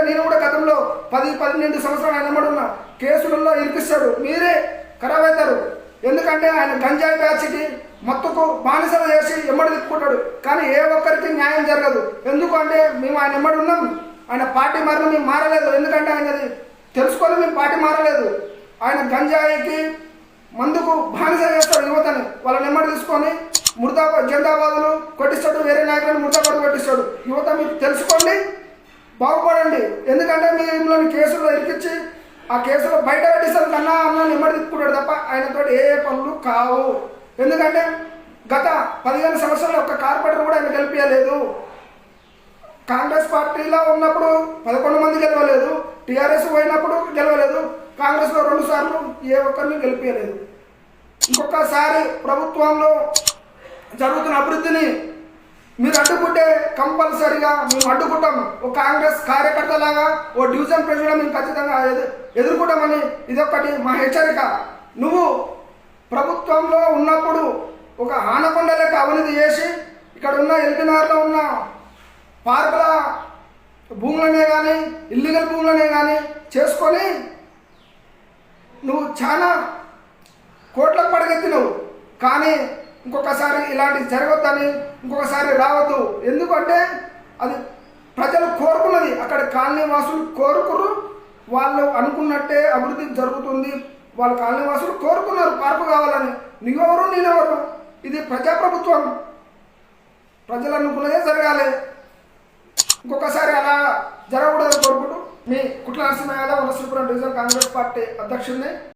నేను కూడా గతంలో 10-12 సంవత్సరాలు ఆయన ఎమ్మడున్నా కేసులలో ఇరికిస్తాడు, మీరే ఖరాబ్ అవుతారు. ఎందుకంటే ఆయన గంజాయి బ్యాచ్కి మత్తుకు బానిసలు చేసి ఎమ్మడి తిప్పుకుంటాడు. కానీ ఏ ఒక్కరికి న్యాయం జరగదు. ఎందుకంటే మేము ఆయన ఎమ్మడి ఉన్నాం. ఆయన పార్టీ మారిన మేము మారలేదు. ఎందుకంటే ఆయనది తెలుసుకొని మేము పార్టీ మారలేదు. ఆయన గంజాయికి మందుకు బానిస చేస్తాడు యువతని. వాళ్ళని ఎమ్మడి తీసుకొని జెండాబాదులు కొట్టిస్తాడు, వేరే నాయకులను ముర్దాబాద్ కొట్టిస్తాడు. యువత మీరు తెలుసుకోండి, బాగుపడండి. ఎందుకంటే మీలోని కేసుల్లో ఇరికిచ్చి ఆ కేసులో బయట పెట్టిస్తారు కన్నా అన్న ఎమ్మడి తిప్పుకుంటాడు తప్ప ఆయనతో ఏ పనులు కావు. ఎందుకంటే గత 15 సంవత్సరాలు ఒక్క కార్పొరేటర్ కూడా ఆయన గెలిపించలేదు. కాంగ్రెస్ పార్టీలో ఉన్నప్పుడు 11 మంది గెలవలేదు, టీఆర్ఎస్ పోయినప్పుడు గెలవలేదు, కాంగ్రెస్లో 2 సార్లు ఏ ఒక్కరిని గెలిపించలేదు. ఇంకొకసారి ప్రభుత్వంలో జరుగుతున్న అభివృద్ధిని మీరు అడ్డుకుంటే కంపల్సరిగా మేము అడ్డుకుంటాం. ఒక కాంగ్రెస్ కార్యకర్తలాగా ఓ డివిజన్ ప్రెసిడెంట్ మేము ఖచ్చితంగా ఎదుర్కొంటామని ఇదొక్కటి మా హెచ్చరిక. నువ్వు ప్రభుత్వంలో ఉన్నప్పుడు ఒక ఆనకొండ లెక్క అవినీతి చేసి ఇక్కడ ఉన్న ఎల్బీనగర్లో ఉన్న పార్కుల భూములనే కానీ ఇల్లీగల్ భూములనే కానీ చేసుకొని నువ్వు చాలా కోట్లకు పడగెత్తినవు. కానీ ఇంకొకసారి ఇలాంటివి జరగొద్దని, ఇంకొకసారి రావద్దు. ఎందుకంటే అది ప్రజలు కోరుకున్నది. అక్కడ కాలనీ వాసులు కోరుకురు, వాళ్ళు అనుకున్నట్టే అభివృద్ధి జరుగుతుంది. వాళ్ళ కాలనీ వాసులు కోరుకున్నారు పార్కు కావాలని. నీవెవరు నేనెవరు? ఇది ప్రజాప్రభుత్వం, ప్రజలు అనుకున్నదే జరగాలి. ఇంకొకసారి అలా జరగకూడదని కోరుకుంటూ మీ కుట్ల నరసింహ యాదవ్, వనస్థలిపురం డివిజన్ కాంగ్రెస్ పార్టీ అధ్యక్షుడిని.